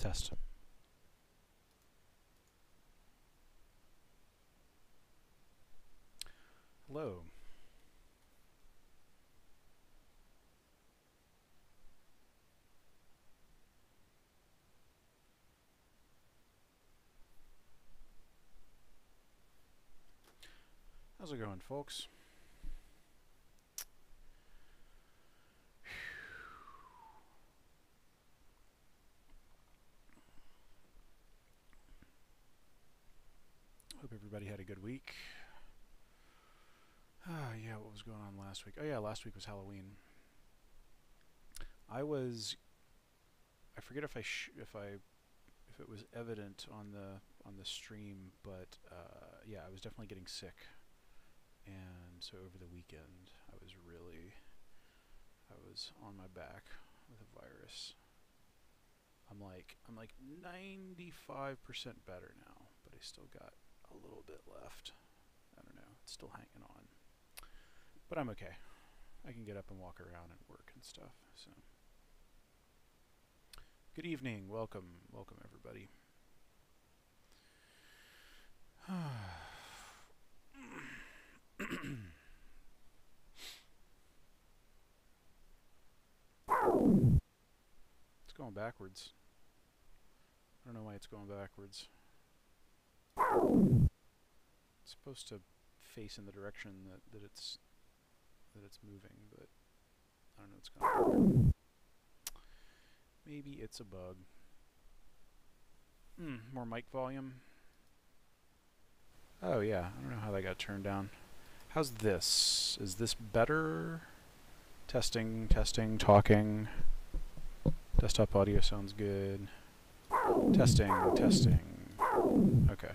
Test. Hello. How's it going, folks? Hope everybody had a good week. Yeah, what was going on last week? Oh yeah, last week was Halloween. I forget if it was evident on the stream, but yeah, I was definitely getting sick. And so over the weekend, I was on my back with a virus. I'm like 95% better now, but I still got a little bit left. I don't know, it's still hanging on. But I'm okay. I can get up and walk around and work and stuff. So, good evening, welcome everybody. It's going backwards. I don't know why it's going backwards. It's supposed to face in the direction that it's moving, but I don't know what's going on. Maybe it's a bug. More mic volume. Oh yeah, I don't know how that got turned down. How's this? Is this better? Testing, talking. Desktop audio sounds good. Testing. Okay.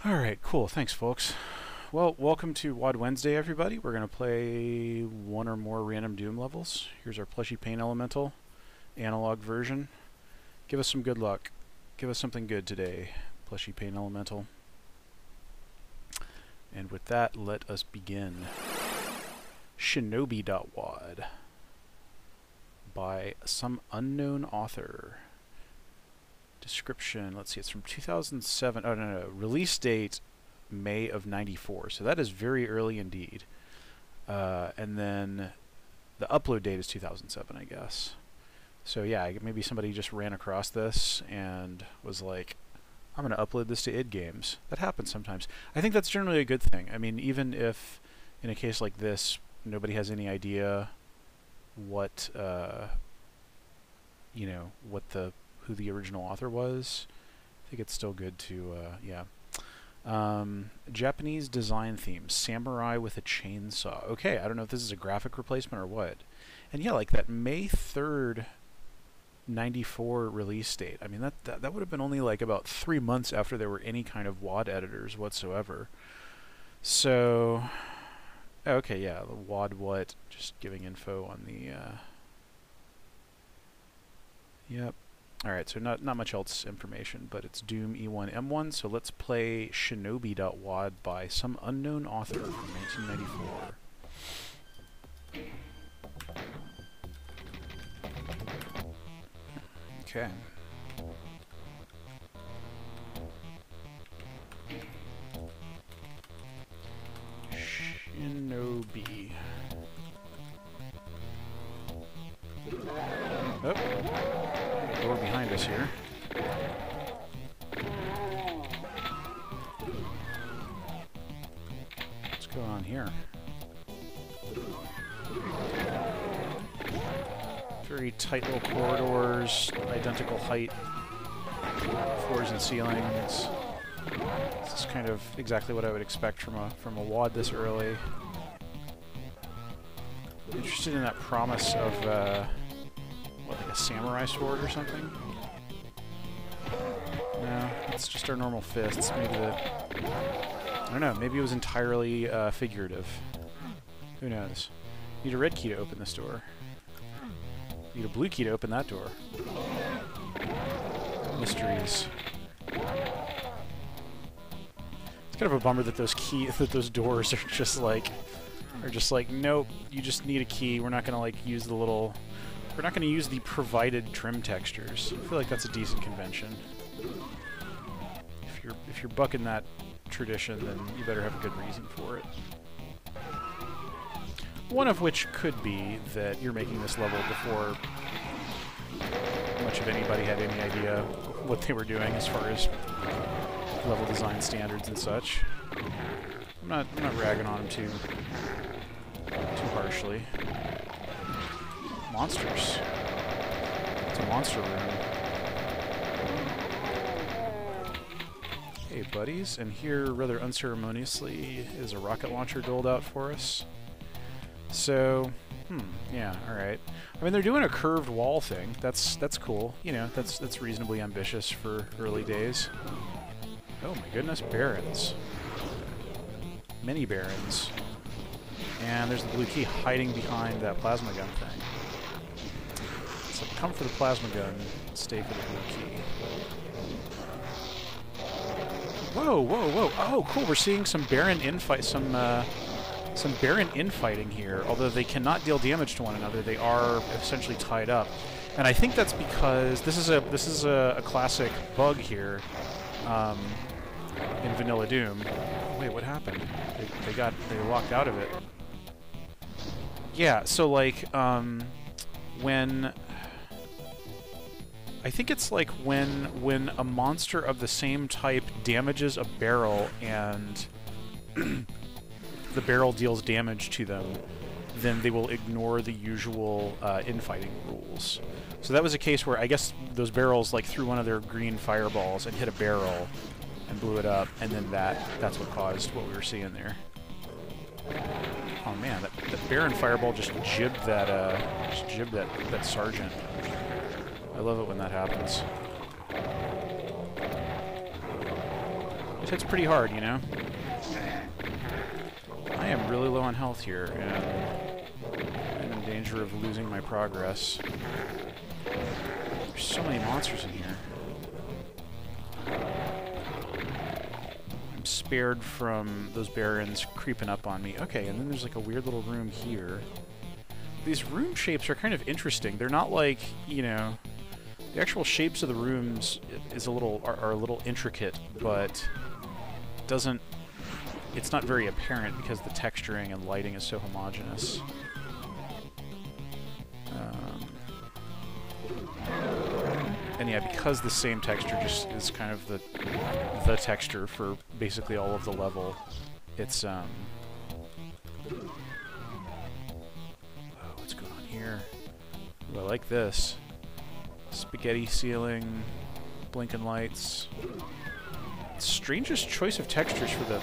Alright, cool. Thanks, folks. Well, welcome to WAD Wednesday, everybody. We're going to play one or more random Doom levels. Here's our Plushy Paint Elemental analog version. Give us some good luck. Give us something good today, Plushy Paint Elemental. And with that, let us begin. SHINOBI.WAD by some unknown author. Description, let's see, it's from 2007. Oh, no. Release date, May of '94. So that is very early indeed. And then the upload date is 2007, I guess. So yeah, maybe somebody just ran across this and was like, I'm going to upload this to id Games. That happens sometimes. I think that's generally a good thing. I mean, even if in a case like this, nobody has any idea what, you know, who the original author was, I think it's still good to, yeah. Japanese design theme, samurai with a chainsaw. Okay, I don't know if this is a graphic replacement or what. And yeah, like that May 3rd, '94 release date. I mean, that would have been only like about 3 months after there were any kind of WAD editors whatsoever. So, okay, yeah, the WAD what, just giving info on the, yep. Alright, so not much else information, but it's Doom E1M1, so let's play SHINOBI.WAD by some unknown author from 1994. Okay. SHINOBI. Oh. Door behind us here. What's going on here? Very tight little corridors, identical height, floors and ceilings. This is kind of exactly what I would expect from a WAD this early. Interested in that promise of what, like a samurai sword or something? No, it's just our normal fists. Maybe I don't know, maybe it was entirely figurative. Who knows? Need a red key to open this door. Need a blue key to open that door. Mysteries. It's kind of a bummer that those doors are just like, nope, you just need a key. We're not gonna like use the little We're not going to use the provided trim textures. I feel like that's a decent convention. If you're bucking that tradition, then you better have a good reason for it. One of which could be that you're making this level before much of anybody had any idea what they were doing as far as level design standards and such. I'm not ragging on them too harshly. Monsters. It's a monster room. Hey, buddies. And here, rather unceremoniously, is a rocket launcher doled out for us. So, yeah, alright. I mean, they're doing a curved wall thing. That's cool. You know, that's reasonably ambitious for early days. Oh my goodness, barons. Many barons. And there's the blue key hiding behind that plasma gun thing. So come for the plasma gun, stay for the blue key. Whoa, whoa, whoa! Oh, cool! We're seeing some baron infight, some baron infighting here. Although they cannot deal damage to one another, they are essentially tied up. And I think that's because this is a classic bug here in Vanilla Doom. Wait, what happened? They locked out of it. Yeah, so like when I think it's like when a monster of the same type damages a barrel and the barrel deals damage to them, then they will ignore the usual infighting rules. So that was a case where I guess those barrels like threw one of their green fireballs and hit a barrel and blew it up, and then that's what caused what we were seeing there. Oh man, that Baron fireball just jibbed that sergeant. I love it when that happens. It hits pretty hard, you know? I am really low on health here, and I'm in danger of losing my progress. There's so many monsters in here. I'm spared from those barons creeping up on me. Okay, and then there's like a weird little room here. These room shapes are kind of interesting. They're not like, you know, the actual shapes of the rooms are a little intricate, but it's not very apparent because the texturing and lighting is so homogeneous. And yeah, because the same texture just is kind of the texture for basically all of the level, it's oh, what's going on here? Ooh, I like this. Spaghetti ceiling, blinking lights. Strangest choice of textures for the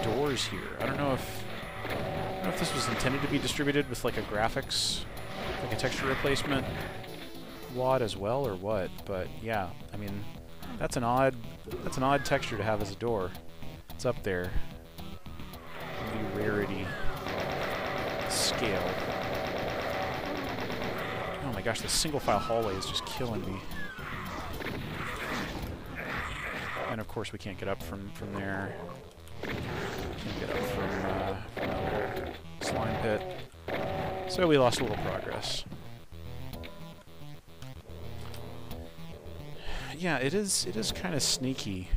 doors here. I don't know if this was intended to be distributed with like a graphics, like a texture replacement WAD as well or what, but yeah, I mean that's an odd texture to have as a door. It's up there. The rarity scale. Oh my gosh, the single file hallway is just killing me. And of course we can't get up from there. Can't get up from that little slime pit. So we lost a little progress. Yeah, it is kind of sneaky.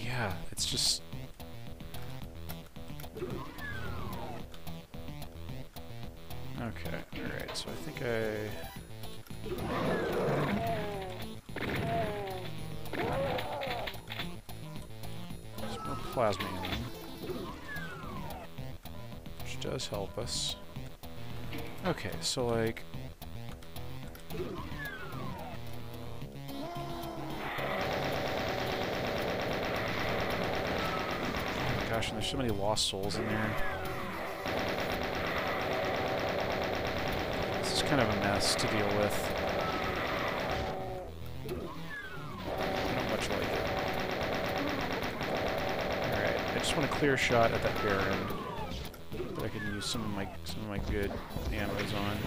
Yeah, it's just... Okay, alright, so I think there's more plasma in, which does help us. Okay, so like... Gosh, and there's so many lost souls in there. This is kind of a mess to deal with. I don't much like it. Alright, I just want a clear shot at that Baron that I can use some of my good ammos on.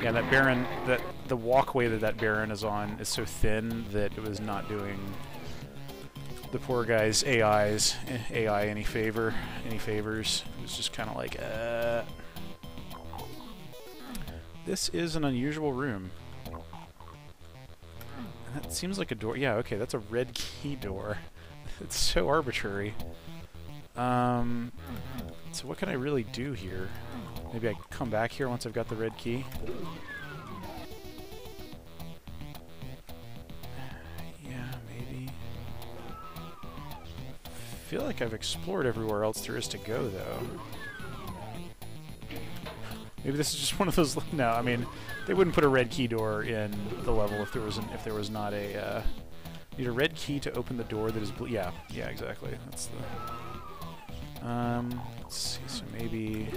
Yeah, that Baron, the walkway that Baron is on is so thin that it was not doing the poor guy's AI any favors. It was just kind of like, This is an unusual room. That seems like a door. Yeah, okay, that's a red key door. It's so arbitrary. So what can I really do here? Maybe I come back here once I've got the red key. Yeah, maybe. I feel like I've explored everywhere else there is to go, though. Maybe this is just one of those. No, I mean, they wouldn't put a red key door in the level if there was not a. Need a red key to open the door that is blue. Yeah, exactly. That's the. Let's see. So maybe.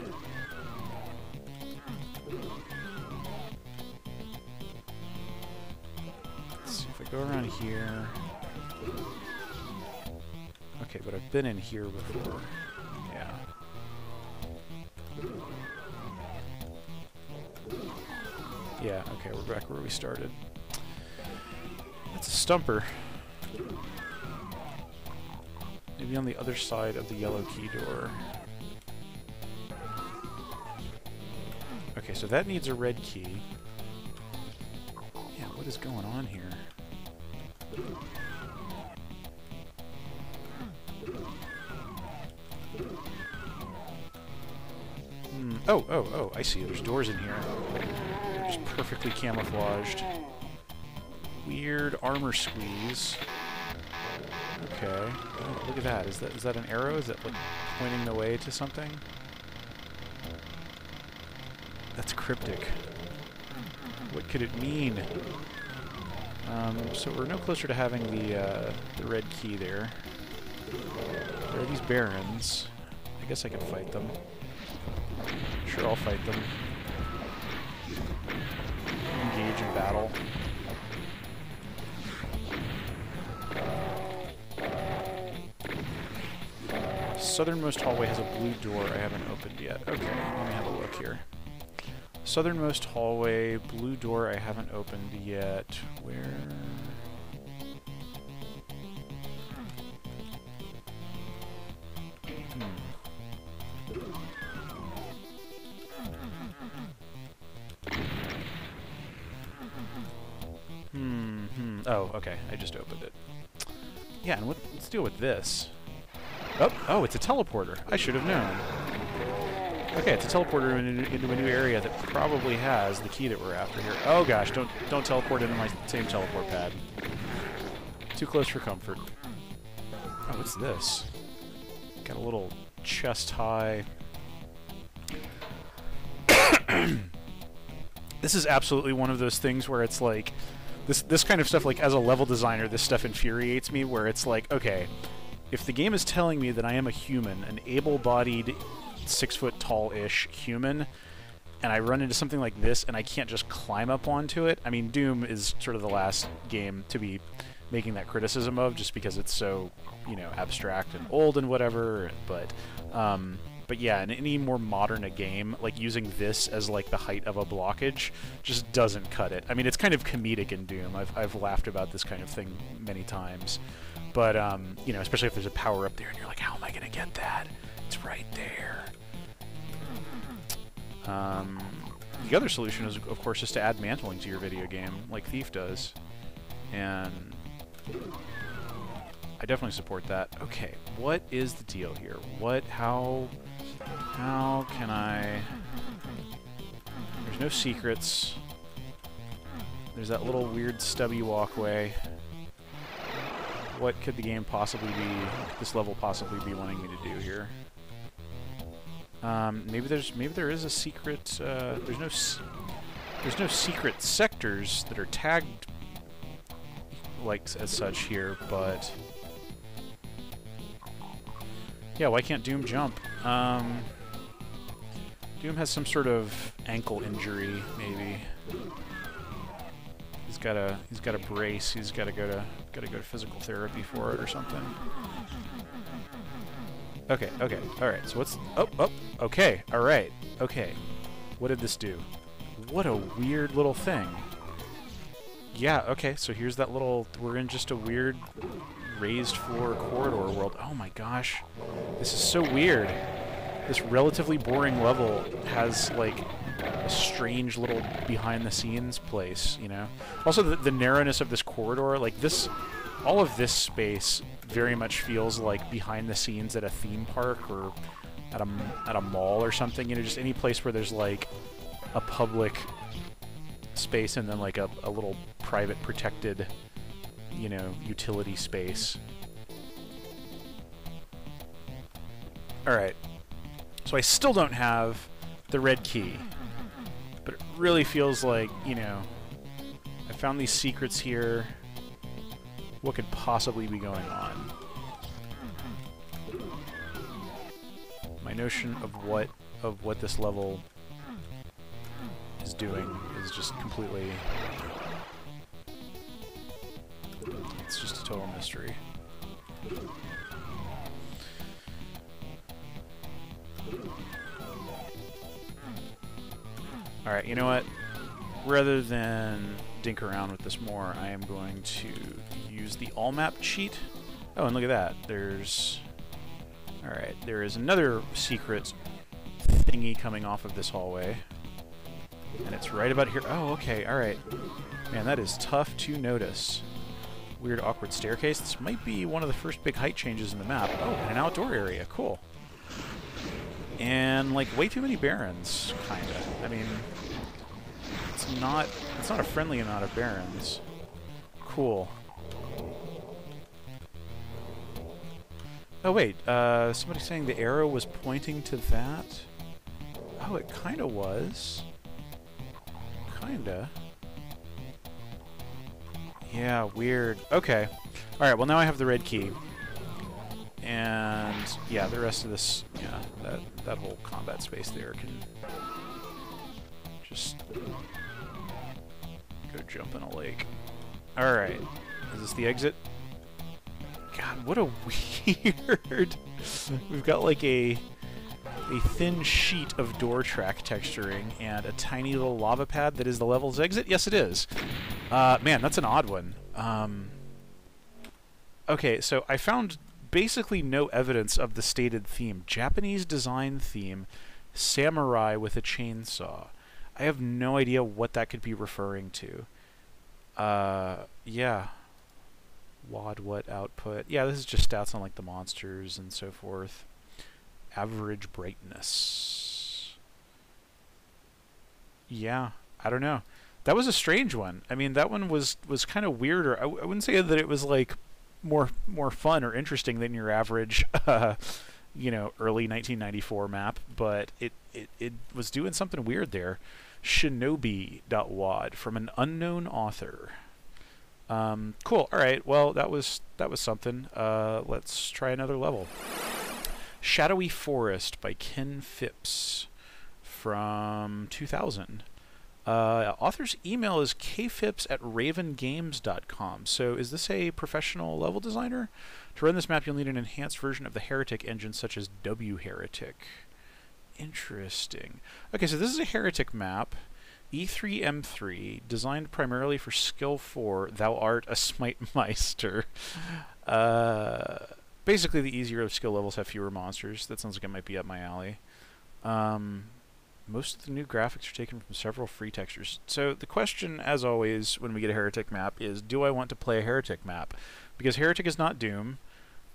Let's see if I go around here. Okay, but I've been in here before. Yeah. Yeah, okay, we're back where we started. That's a stumper. Maybe on the other side of the yellow key door. Okay, so that needs a red key. Yeah, what is going on here? Oh, I see. There's doors in here. They're just perfectly camouflaged. Weird armor squeeze. Okay. Oh, look at that. Is that an arrow? Is that like pointing the way to something? That's cryptic. What could it mean? So we're no closer to having the red key there. There are these barons. I guess I can fight them. Sure, I'll fight them. Engage in battle. Southernmost hallway has a blue door I haven't opened yet. Okay, let me have a look here. Southernmost hallway, blue door I haven't opened yet. Where? Oh, okay. I just opened it. Yeah, and let's deal with this. Oh, it's a teleporter. I should have known. Okay, it's a teleporter into a new area that probably has the key that we're after here. Oh gosh, don't teleport into my same teleport pad. Too close for comfort. Oh, what's this? Got a little chest high. This is absolutely one of those things where it's like, this kind of stuff, like, as a level designer, this stuff infuriates me, where it's like, okay, if the game is telling me that I am a human, an able-bodied, 6-foot-tall-ish human, and I run into something like this and I can't just climb up onto it, I mean, Doom is sort of the last game to be making that criticism of, just because it's so, you know, abstract and old and whatever, but yeah, in any more modern a game, like, using this as, like, the height of a blockage just doesn't cut it. I mean, it's kind of comedic in Doom. I've laughed about this kind of thing many times. But, you know, especially if there's a power up there and you're like, how am I going to get that? It's right there. The other solution is, of course, just to add mantling to your video game, like Thief does. And I definitely support that. Okay, what is the deal here? How can I... There's no secrets. There's that little weird stubby walkway. What could the game possibly be, this level possibly be wanting me to do here? Maybe there is a secret, there's no secret sectors that are tagged like as such here, but yeah, why can't Doom jump? Doom has some sort of ankle injury, maybe. He's got a brace. He's got to go to physical therapy for it or something. Okay, all right. So what's okay, all right, okay. What did this do? What a weird little thing. Yeah, okay, so here's that little... We're in just a weird raised floor corridor world. Oh my gosh. This is so weird. This relatively boring level has, like, a strange little behind-the-scenes place, you know? Also, the narrowness of this corridor, like, this... All of this space very much feels like behind-the-scenes at a theme park or at a mall or something, you know, just any place where there's, like, a public space and then, like, a little private protected, you know, utility space. Alright. So I still don't have the red key, but it really feels like, you know, I found these secrets here. What could possibly be going on? My notion of what this level is doing is just completely... It's just a total mystery. Alright, you know what? Rather than dink around with this more, I am going to use the all-map cheat. Oh, and look at that. There's... Alright, there is another secret thingy coming off of this hallway. And it's right about here. Oh, okay, alright. Man, that is tough to notice. Weird, awkward staircase. This might be one of the first big height changes in the map. Oh, and an outdoor area. Cool. And, like, way too many barons, kinda. I mean... It's not a friendly amount of barons. Cool. Oh wait, somebody saying the arrow was pointing to that? Oh, it kinda was. Kinda. Yeah, weird. Okay. Alright, well now I have the red key. And yeah, the rest of this, yeah, that whole combat space there can just go jump in a lake. Alright. Is this the exit? God, what a weird... We've got like a thin sheet of door track texturing and a tiny little lava pad that is the level's exit? Yes, it is. Man, that's an odd one. Okay, so I found basically no evidence of the stated theme. Japanese design theme, samurai with a chainsaw. I have no idea what that could be referring to. Yeah. WAD output. Yeah, this is just stats on like the monsters and so forth. Average brightness. Yeah, I don't know. That was a strange one. I mean, that one was kind of weirder. I wouldn't say that it was like more fun or interesting than your average you know, early 1994 map, but it was doing something weird there. SHINOBI.WAD from an unknown author. Cool. All right. Well, that was something. Let's try another level. Shadowy Forest by Phipps from 2000. Author's email is kphipps@ravengames.com. So is this a professional level designer? To run this map, you'll need an enhanced version of the Heretic engine, such as WHeretic. Interesting. Okay, so this is a Heretic map. E3M3, designed primarily for Skill 4, Thou Art a Smite Meister. Basically, the easier of skill levels have fewer monsters. That sounds like it might be up my alley. Most of the new graphics are taken from several free textures. So the question, as always, when we get a Heretic map is, do I want to play a Heretic map? Because Heretic is not Doom,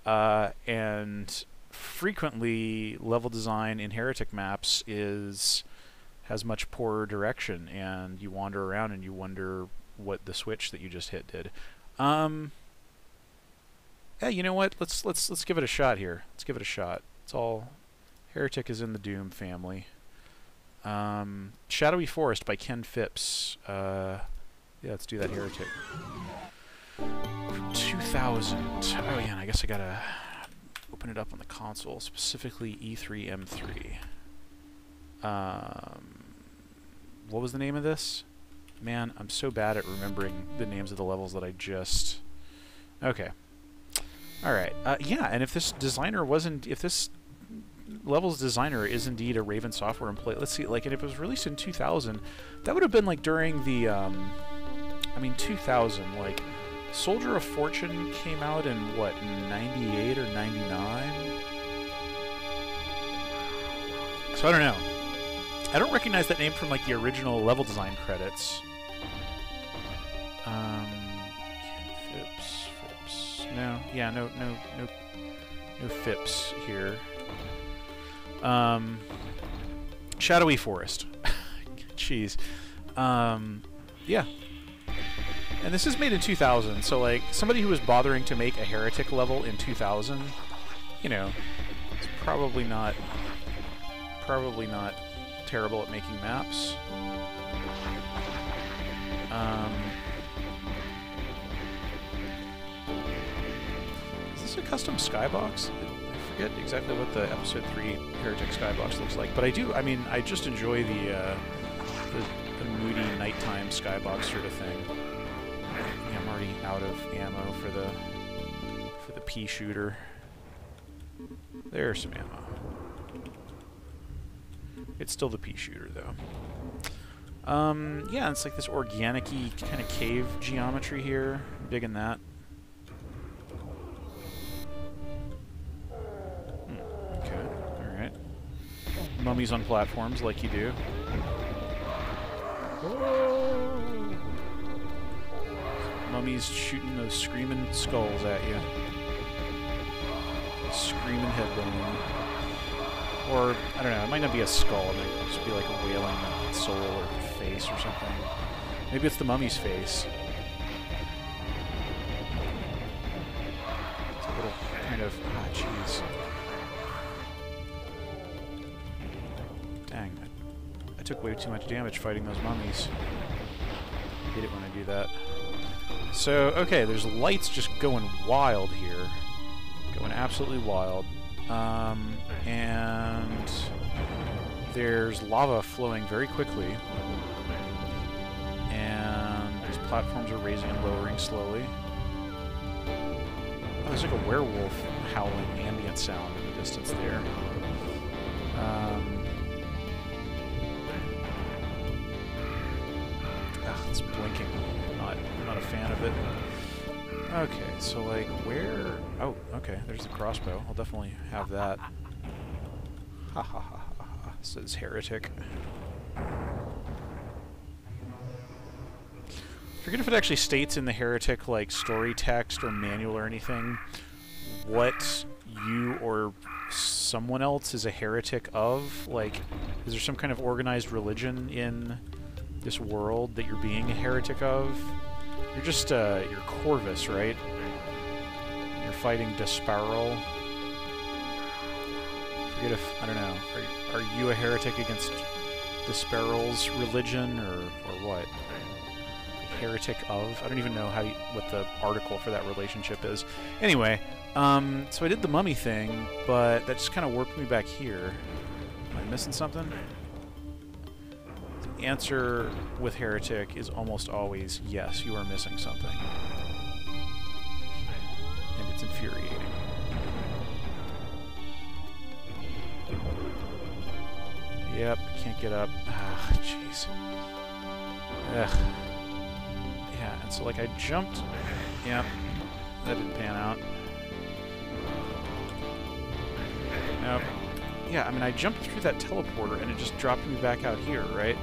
and frequently level design in Heretic maps has much poorer direction, and you wander around and you wonder what the switch that you just hit did. Yeah, you know what? Let's give it a shot here. Let's give it a shot. It's all Heretic is in the Doom family. Shadowy Forest by Phipps. Yeah, let's do that Heretic. 2000. Oh yeah, and I guess I gotta open it up on the console, specifically E3M3. What was the name of this? Man, I'm so bad at remembering the names of the levels that I just... Okay. Alright. Yeah, and if this designer wasn't... If this level's designer is indeed a Raven Software employee... Let's see, like, and if it was released in 2000, that would have been, like, during the I mean, 2000, like, Soldier of Fortune came out in, what, 98 or 99? So I don't know. I don't recognize that name from, like, the original level design credits. Phipps. No, yeah, no Phipps here. Shadowy Forest. Jeez. Yeah. And this is made in 2000, so, like, somebody who was bothering to make a Heretic level in 2000, you know, it's probably not terrible at making maps. Is this a custom skybox? I forget exactly what the Episode 3 Heretic skybox looks like, but I mean, I just enjoy the moody nighttime skybox sort of thing. Yeah, I'm already out of ammo for the pea shooter. There's some ammo. It's still the pea shooter, though. Yeah, it's like this organic-y kind of cave geometry here. I'm digging that. Okay, alright. Mummies on platforms, like you do. Oh. Mummies shooting those screaming skulls at you. Screaming headbone. Or, I don't know, it might not be a skull, it might just be like a wailing soul or face or something. Maybe it's the mummy's face. It's a little kind of, ah, jeez. Dang, I took way too much damage fighting those mummies. I hate it when I do that. So, okay, there's lights just going wild here. Going absolutely wild. And there's lava flowing very quickly. And these platforms are raising and lowering slowly. Oh, there's like a werewolf howling ambient sound in the distance there. It's blinking. I'm not a fan of it. Okay, so like where... Oh, okay, there's the crossbow. I'll definitely have that. Ha ha ha ha ha, says Heretic. Forget if it actually states in the Heretic, like, story text or manual or anything what you or someone else is a heretic of. Like, is there some kind of organized religion in this world that you're being a heretic of? You're just, you're Corvus, right? You're fighting Desparol. Forget if, I don't know, are you a heretic against Desparol's religion, or what? Heretic of? I don't even know what the article for that relationship is. Anyway, so I did the mummy thing, but that just kind of warped me back here. Am I missing something? The answer with Heretic is almost always, yes, you are missing something. And it's infuriating. Yep, can't get up. Ah, jeez. Ugh. Yeah, and so, like, I jumped... Yep, that didn't pan out. Nope. Yeah, I mean, I jumped through that teleporter, and it just dropped me back out here, right?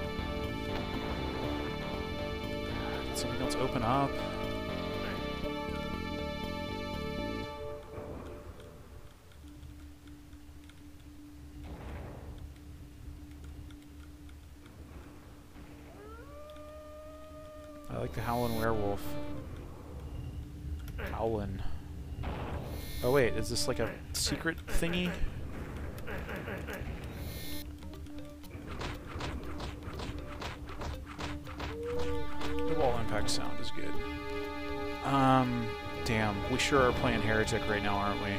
Did something else open up? I like the Howlin' Werewolf. Howlin'. Oh wait, is this like a secret thingy? The wall impact sound is good. Damn, we sure are playing Heretic right now, aren't we?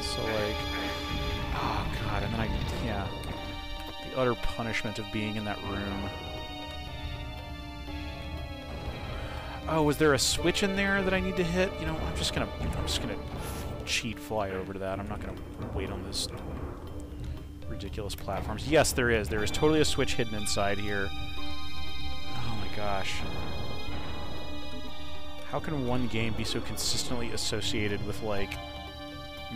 So like, oh god, and then yeah. The utter punishment of being in that room. Oh, was there a switch in there that I need to hit? You know, I'm just gonna cheat fly over to that. I'm not gonna wait on this ridiculous platforms. Yes, there is. There is totally a switch hidden inside here. Oh my gosh. How can one game be so consistently associated with, like,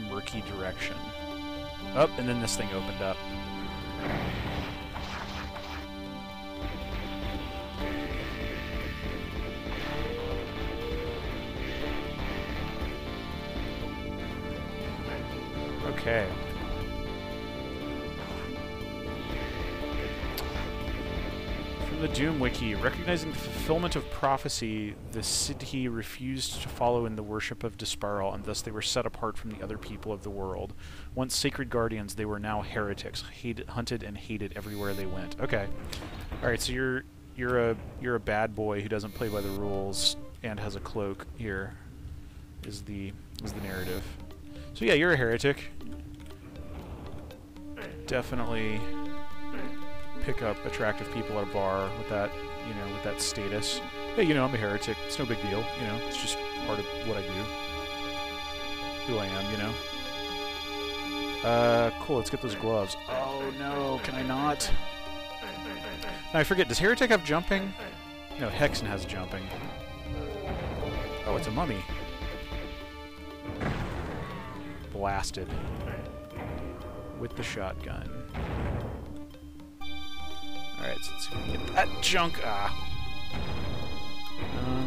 murky direction? Oh, and then this thing opened up. Okay. From the Doom Wiki, recognizing the fulfillment of prophecy, the city refused to follow in the worship of Disparal, and thus they were set apart from the other people of the world. Once sacred guardians, they were now heretics, hunted and hated everywhere they went. Okay. Alright, so you're a bad boy who doesn't play by the rules and has a cloak here, is the narrative. So yeah, you're a heretic. Definitely pick up attractive people at a bar with that, you know, with that status. Hey, you know, I'm a heretic. It's no big deal, you know. It's just part of what I do. Who I am, you know. Cool, let's get those gloves. Oh no, can I not? Now I forget, does heretic have jumping? No, Hexen has jumping. Oh, it's a mummy. Blasted. With the shotgun. Alright, so let's see if we can get that junk. Ah.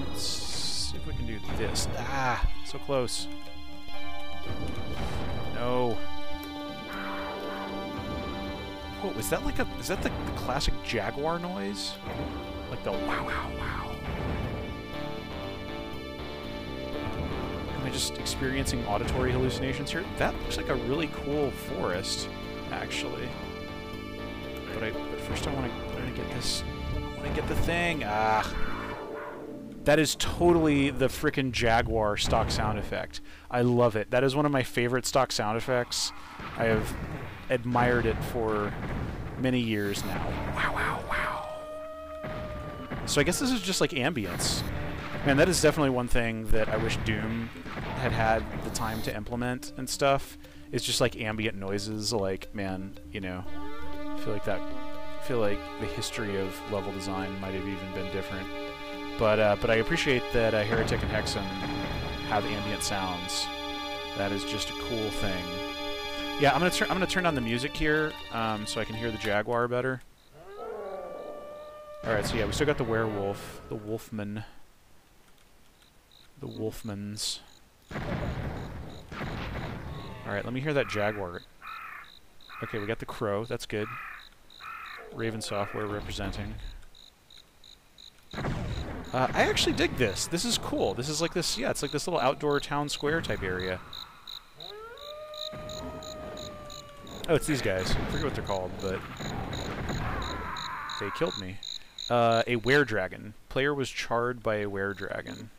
Let's see if we can do this. Ah, so close. No. Whoa, is that like a... Is that the classic Jaguar noise? Like the wow, wow, wow. Am I just experiencing auditory hallucinations here? That looks like a really cool forest, actually. But first I want to get this... I want to get the thing. Ah. That is totally the frickin' Jaguar stock sound effect. I love it. That is one of my favorite stock sound effects. I have admired it for many years now. Wow, wow, wow. So I guess this is just like ambience. Man, that is definitely one thing that I wish Doom had the time to implement and stuff. It's just like ambient noises. Like, man, you know, I feel like the history of level design might have even been different. But I appreciate that Heretic and Hexen have ambient sounds. That is just a cool thing. Yeah, I'm gonna turn on the music here, so I can hear the Jaguar better. All right, so yeah, we still got the werewolf, the wolfman, the wolfmans. All right, let me hear that Jaguar. Okay, we got the crow. That's good. Raven Software representing. I actually dig this. This is cool. This is like this, yeah, it's like this little outdoor town square type area. Oh, it's these guys. I forget what they're called, but they killed me. A were-dragon. Player was charred by a were-dragon.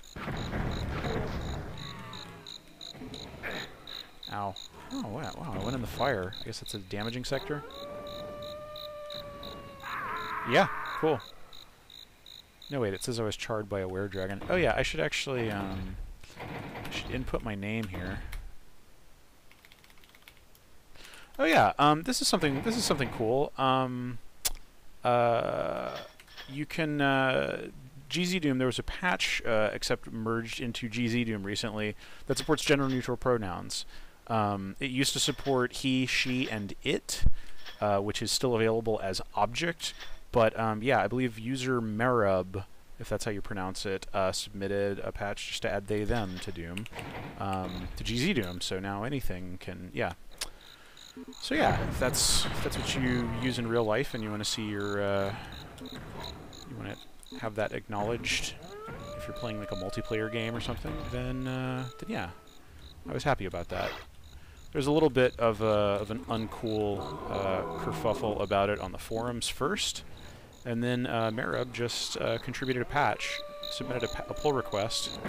Ow. Oh, wow, I went in the fire. I guess that's a damaging sector. Yeah, cool. No, wait, it says I was charred by a were-dragon. Oh yeah, I should actually, I should input my name here. Oh yeah, this is something cool. You can, GZ Doom, there was a patch, except merged into GZ Doom recently, that supports gender-neutral pronouns. It used to support he, she, and it, which is still available as object. But, yeah, I believe user Merub, if that's how you pronounce it, submitted a patch just to add they, them to Doom, to GZ Doom, so now anything can, yeah. So yeah, if that's what you use in real life and you want to see your, you want to have that acknowledged, if you're playing like a multiplayer game or something, then yeah, I was happy about that. There's a little bit of an uncool kerfuffle about it on the forums first, and then Merub just contributed a patch, submitted a pull request,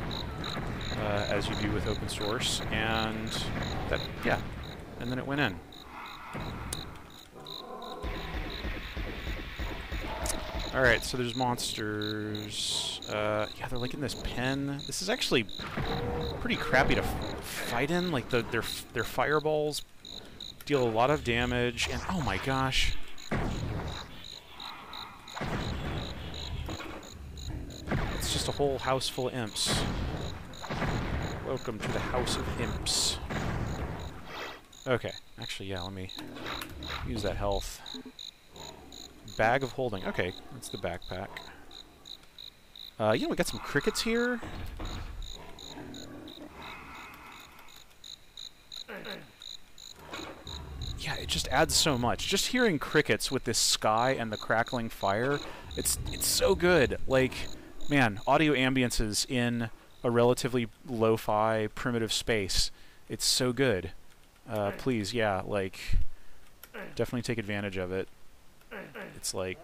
as you do with open source, and that, yeah, and then it went in. Alright, so there's monsters. Yeah, they're like in this pen. This is actually pretty crappy to fight in. Like, their fireballs deal a lot of damage, and oh my gosh. It's just a whole house full of imps. Welcome to the House of Imps. Okay, actually, yeah, let me use that health. Bag of holding. Okay, that's the backpack. You know, we got some crickets here. Yeah, it just adds so much. Just hearing crickets with this sky and the crackling fire, it's so good. Like, man, audio ambiences in a relatively lo-fi primitive space. It's so good. Please, yeah, like, definitely take advantage of it. It's like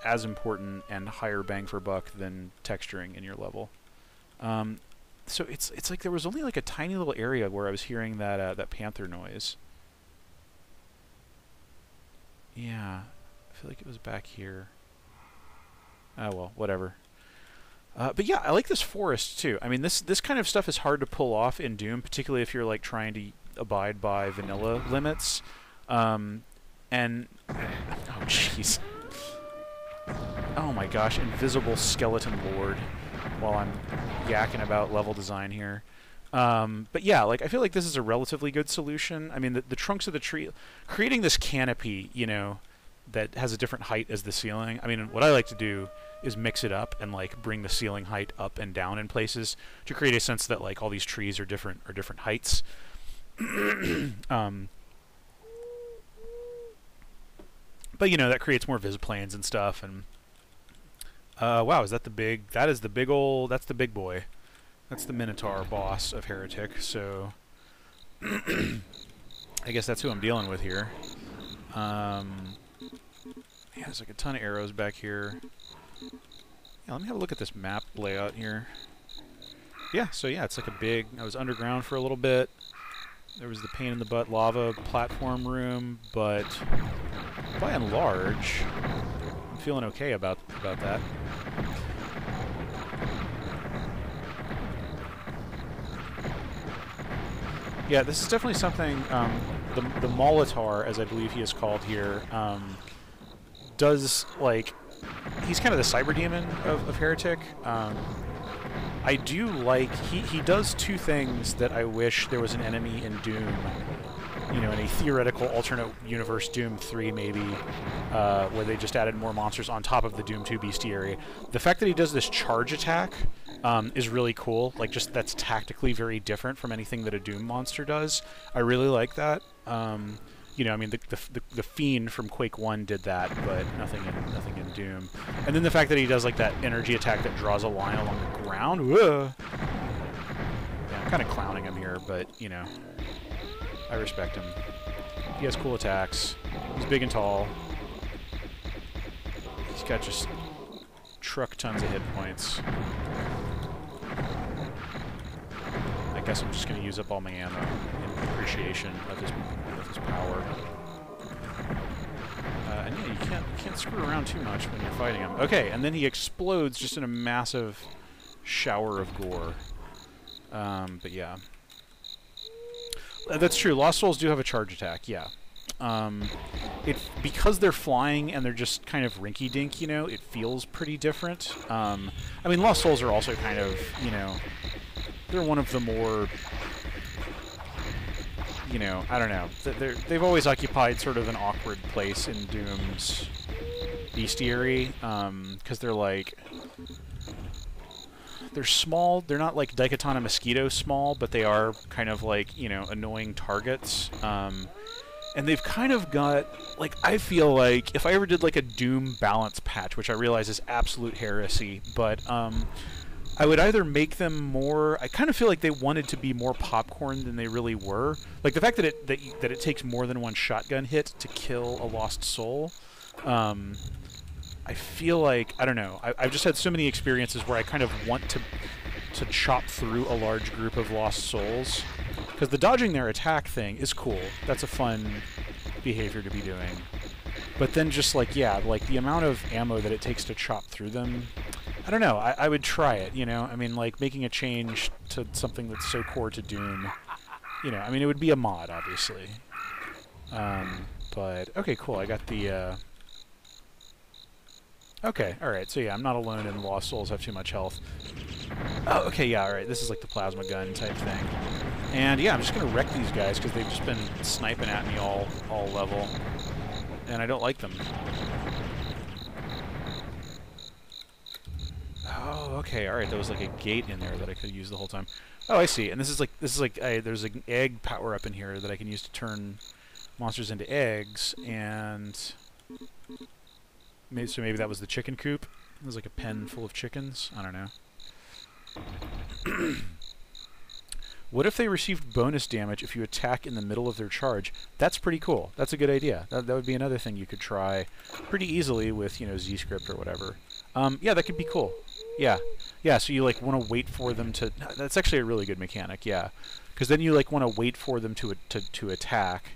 as important and higher bang for buck than texturing in your level. So it's like there was only like a tiny little area where I was hearing that that panther noise. Yeah, I feel like it was back here. Oh well, whatever. But yeah, I like this forest too. I mean, this kind of stuff is hard to pull off in Doom, particularly if you're like trying to abide by vanilla limits. And oh jeez, oh my gosh, invisible skeleton lord. While I'm yakking about level design here. But yeah, like I feel like this is a relatively good solution. I mean, the trunks of the tree, creating this canopy, you know, that has a different height as the ceiling. I mean, what I like to do is mix it up and like bring the ceiling height up and down in places to create a sense that like all these trees are different heights. But you know, that creates more visiplanes and stuff. And wow, is that the big? That is the big old. That's the big boy. That's the Minotaur boss of Heretic. So I guess that's who I'm dealing with here. Yeah, there's like a ton of arrows back here. Yeah, let me have a look at this map layout here. Yeah, so yeah, it's like a big. I was underground for a little bit. There was the pain in the butt lava platform room, but by and large, I'm feeling okay about that. Yeah, this is definitely something. The Molitor, as I believe he is called here, does like he's kind of the cyber demon of Heretic. I do like he does two things that I wish there was an enemy in Doom. You know, in a theoretical alternate universe Doom 3 maybe, where they just added more monsters on top of the Doom 2 bestiary. The fact that he does this charge attack is really cool. Like, just that's tactically very different from anything that a Doom monster does. I really like that. You know, I mean, the Fiend from Quake 1 did that, but nothing in Doom. And then the fact that he does like that energy attack that draws a line along the ground. Whoa. Yeah, I'm kind of clowning him here, but you know, I respect him. He has cool attacks. He's big and tall. He's got just truck tons of hit points. I guess I'm just going to use up all my ammo in appreciation of his power. And yeah, you can't screw around too much when you're fighting him. Okay, and then he explodes just in a massive shower of gore. But yeah. That's true. Lost Souls do have a charge attack, yeah. Because they're flying and they're just kind of rinky-dink, you know, it feels pretty different. I mean, Lost Souls are also kind of, you know, they're one of the more, you know, I don't know. They've always occupied sort of an awkward place in Doom's bestiary, because they're like, they're small. They're not like Daikatana Mosquito small, but they are kind of like, you know, annoying targets. And they've kind of got, like, I feel like if I ever did like a Doom balance patch, which I realize is absolute heresy, but I would either make them more. I kind of feel like they wanted to be more popcorn than they really were. Like the fact that it takes more than one shotgun hit to kill a lost soul. I feel like, I don't know. I've just had so many experiences where I kind of want to chop through a large group of lost souls, because the dodging their attack thing is cool. That's a fun behavior to be doing. But then just like, yeah, like the amount of ammo that it takes to chop through them, I don't know. I would try it, you know? I mean, like, making a change to something that's so core to Doom, you know, I mean, it would be a mod, obviously. But okay, cool. I got the. Okay, all right. So yeah, I'm not alone, and Lost Souls have too much health. Oh, okay, yeah, all right. This is like the plasma gun type thing. And yeah, I'm just gonna wreck these guys because they've just been sniping at me all level, and I don't like them. Oh, okay, all right. There was like a gate in there that I could use the whole time. Oh, I see. And this is like there's an egg power up in here that I can use to turn monsters into eggs, and maybe that was the chicken coop. It was like a pen full of chickens. I don't know. What if they received bonus damage if you attack in the middle of their charge? That's pretty cool. That's a good idea. That would be another thing you could try pretty easily with, you know, Z-script or whatever. Yeah, that could be cool. Yeah. Yeah, so you, like, want to wait for them to... That's actually a really good mechanic, yeah. Because then you, like, want to wait for them to attack,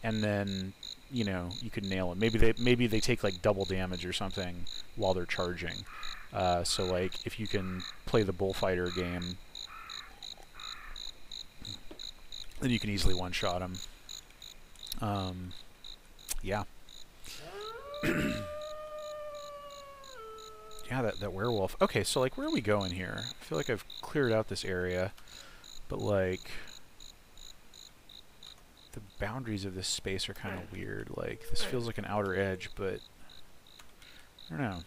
and then, you know, you could nail them. Maybe they take, like, double damage or something while they're charging. So, like, if you can play the bullfighter game... then you can easily one-shot them. Yeah. Yeah, that werewolf. Okay, so, like, where are we going here? I feel like I've cleared out this area, but, like, the boundaries of this space are kind of weird. Like, this feels like an outer edge, but I don't know.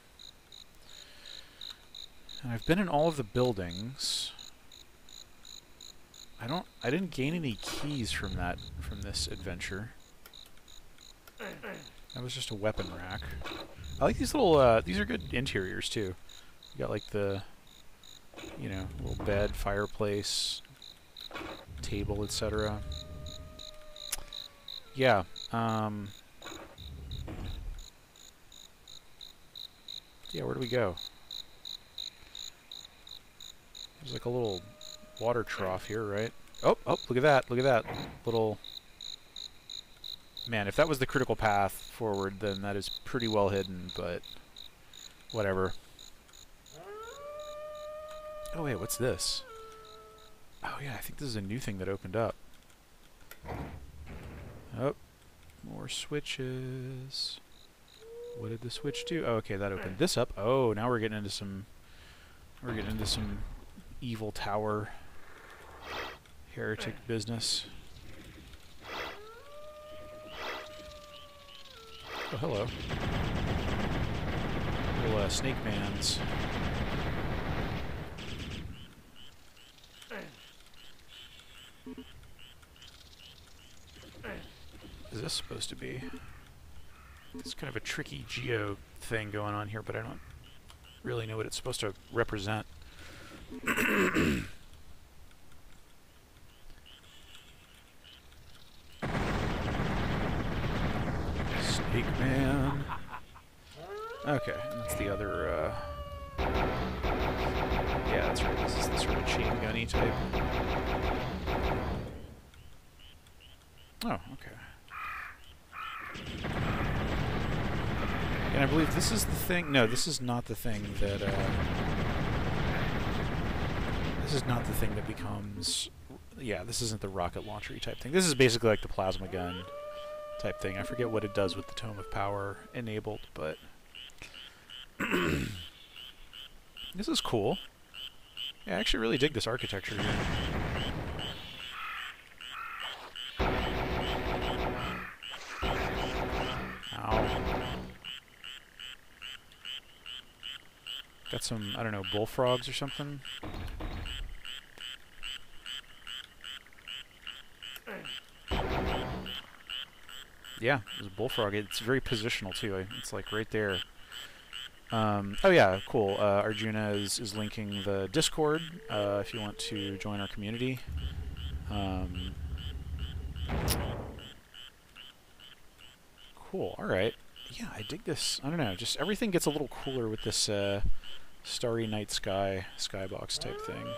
And I've been in all of the buildings. I didn't gain any keys from this adventure. That was just a weapon rack. I like these little, these are good interiors too. You got like the, you know, little bed, fireplace, table, etc. Yeah, yeah, where do we go? There's like a little water trough here, right? Oh, look at that. Look at that little... Man, if that was the critical path forward, then that is pretty well hidden, but whatever. Oh, wait, what's this? Oh, yeah, I think this is a new thing that opened up. Oh, more switches. What did the switch do? Oh, okay, that opened this up. Oh, now we're getting into some... We're getting into some evil tower heretic business. Oh, hello. Little snake mans. Is this supposed to be? It's kind of a tricky geo thing going on here, but I don't really know what it's supposed to represent. Snake man. Okay, and that's the other, yeah, that's right, this is the sort of chain gunny type. Oh, okay. And I believe this is the thing... No, this is not the thing that, this is not the thing that becomes... Yeah, this isn't the rocket launcher type thing. This is basically like the plasma gun type thing. I forget what it does with the Tome of Power enabled, but... This is cool. Yeah, I actually really dig this architecture here. Ow. Got some, I don't know, bullfrogs or something? Yeah, there's a bullfrog. It's very positional, too. It's like right there. Oh yeah, cool. Arjuna is linking the Discord if you want to join our community. Cool, alright. Yeah, I dig this. I don't know, just everything gets a little cooler with this Starry Night Sky skybox type thing.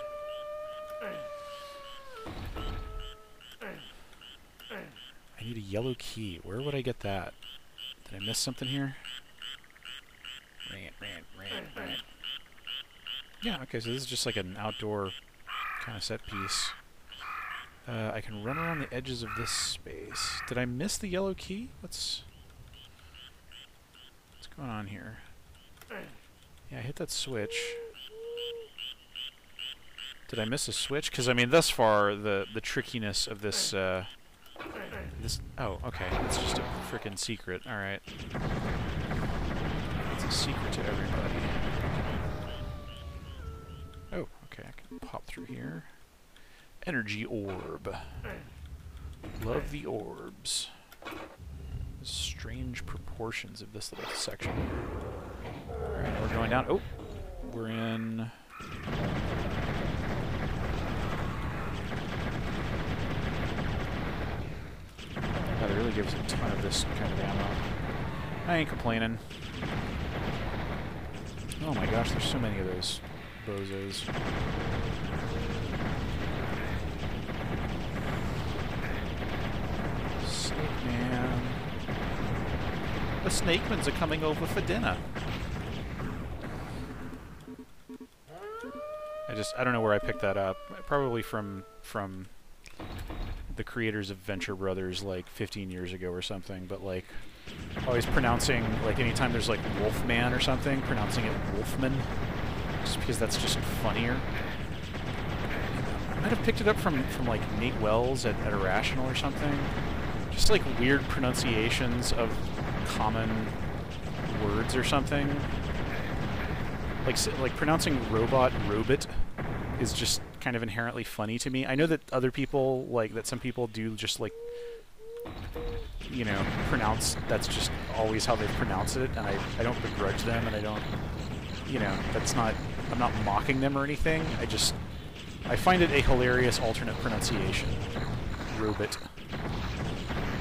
I need a yellow key. Where would I get that? Did I miss something here? Rant. Yeah, okay, so this is just like an outdoor kind of set piece. I can run around the edges of this space. Did I miss the yellow key? What's going on here? Yeah, I hit that switch. Did I miss a switch? Because, I mean, thus far, the trickiness of this, this... Oh, okay. It's just a frickin' secret. Alright. It's a secret to everybody. Oh, okay. I can pop through here. Energy orb. Love the orbs. The strange proportions of this little section. Alright, we're going down. Oh! We're in... God, it really gives a ton of this kind of ammo. I ain't complaining. Oh my gosh, there's so many of those bozos. Snake Man. The Snakemans are coming over for dinner. I don't know where I picked that up. Probably from the creators of Venture Brothers like 15 years ago or something, but like always pronouncing, like anytime there's like Wolfman or something, pronouncing it Wolfman, just because that's just funnier. I might have picked it up from like Nate Wells at Irrational or something. Just like weird pronunciations of common words or something. Like pronouncing robot robot is just kind of inherently funny to me. I know that other people, like, that some people do just, like, you know, pronounce, that's just always how they pronounce it, and I don't begrudge them, and I don't, you know, that's not, I'm not mocking them or anything. I find it a hilarious alternate pronunciation. Robot.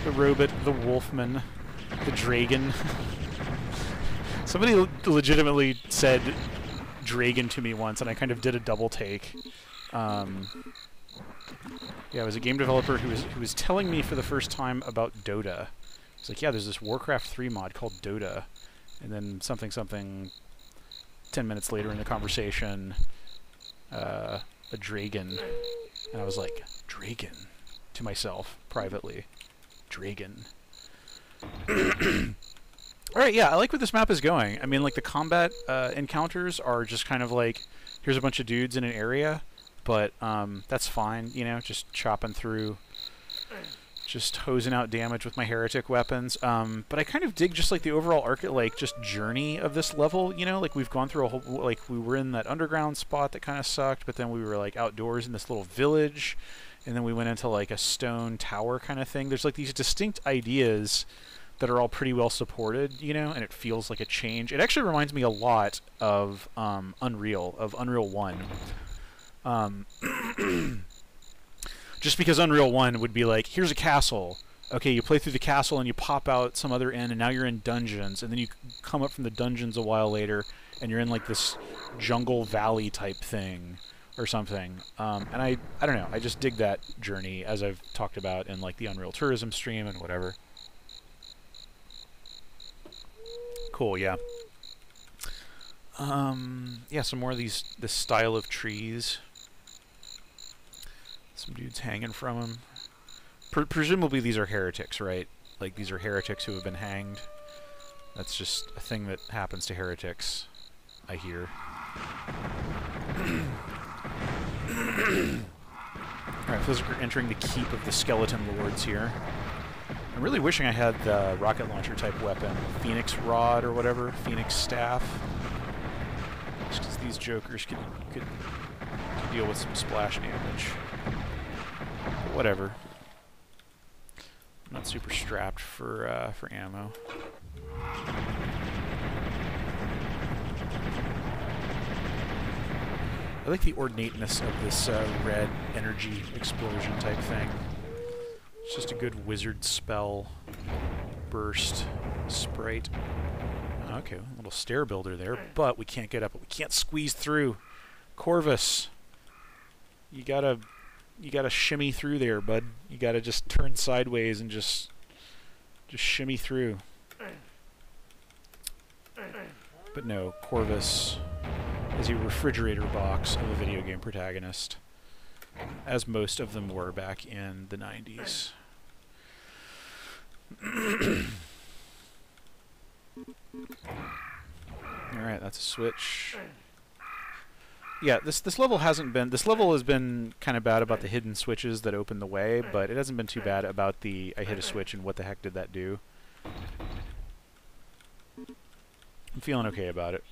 The robot, the wolfman, the dragon. Somebody legitimately said dragon to me once, and I kind of did a double take. Yeah, it was a game developer who was telling me for the first time about Dota. It's like, yeah, there's this Warcraft 3 mod called Dota, and then something 10 minutes later in the conversation, a dragon, and I was like, dragon, to myself privately, dragon. Alright, yeah, I like where this map is going. I mean, like, the combat encounters are just kind of like, here's a bunch of dudes in an area, but that's fine, you know, just chopping through, just hosing out damage with my heretic weapons. But I kind of dig just, like, the overall like, just journey of this level, you know? Like, we've gone through a whole, like, we were in that underground spot that kind of sucked, but then we were, like, outdoors in this little village, and then we went into, like, a stone tower kind of thing. There's, like, these distinct ideas that are all pretty well supported, you know, and it feels like a change. It actually reminds me a lot of Unreal 1. Just because Unreal 1 would be like, here's a castle. Okay, you play through the castle and you pop out some other end, and now you're in dungeons, and then you come up from the dungeons a while later, and you're in like this jungle valley type thing or something. And I don't know, I just dig that journey, as I've talked about in like the Unreal Tourism stream and whatever. Cool, yeah. Yeah, some more of this style of trees. Some dudes hanging from them. Presumably these are heretics, right? Like, these are heretics who have been hanged. That's just a thing that happens to heretics, I hear. Alright, so we're entering the keep of the skeleton lords here. I'm really wishing I had the rocket launcher type weapon. Phoenix Rod or whatever. Phoenix Staff. Just because these jokers could deal with some splash damage. But whatever. I'm not super strapped for ammo. I like the ornateness of this red energy explosion type thing. It's just a good wizard spell burst sprite. Okay, a little stair builder there, but we can't get up. We can't squeeze through. Corvus, you gotta shimmy through there, bud. You gotta just turn sideways and just shimmy through. But no, Corvus is a refrigerator box of a video game protagonist. as most of them were back in the 90s. Alright, that's a switch. Yeah, this level hasn't been... This level has been kind of bad about the hidden switches that open the way, but it hasn't been too bad about the I hit a switch and what the heck did that do. I'm feeling okay about it.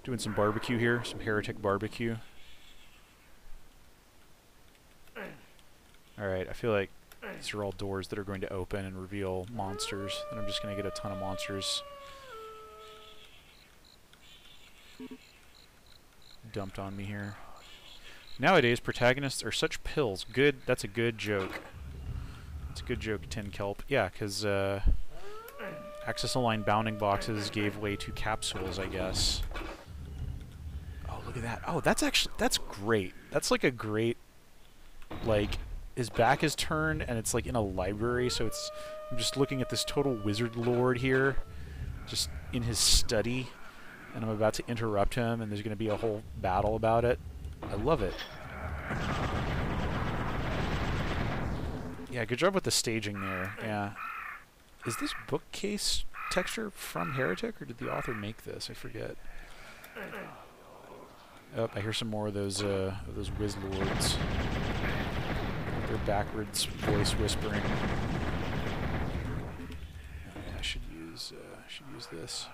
Doing some barbecue here, some heretic barbecue. Alright, I feel like these are all doors that are going to open and reveal monsters, and I'm just going to get a ton of monsters dumped on me here. Nowadays, protagonists are such pills. Good, that's a good joke. That's a good joke, Tin Kelp. Yeah, because access-aligned bounding boxes gave way to capsules, I guess. Oh, look at that. Oh, that's actually, that's great. That's like a great, like, his back is turned and it's like in a library, so it's, I'm just looking at this total wizard lord here, just in his study, and I'm about to interrupt him and there's going to be a whole battle about it. I love it. Yeah, good job with the staging there. Yeah. Is this bookcase texture from Heretic, or did the author make this? I forget. Oh, I hear some more of those whiz lords. Their backwards voice whispering. I should use this.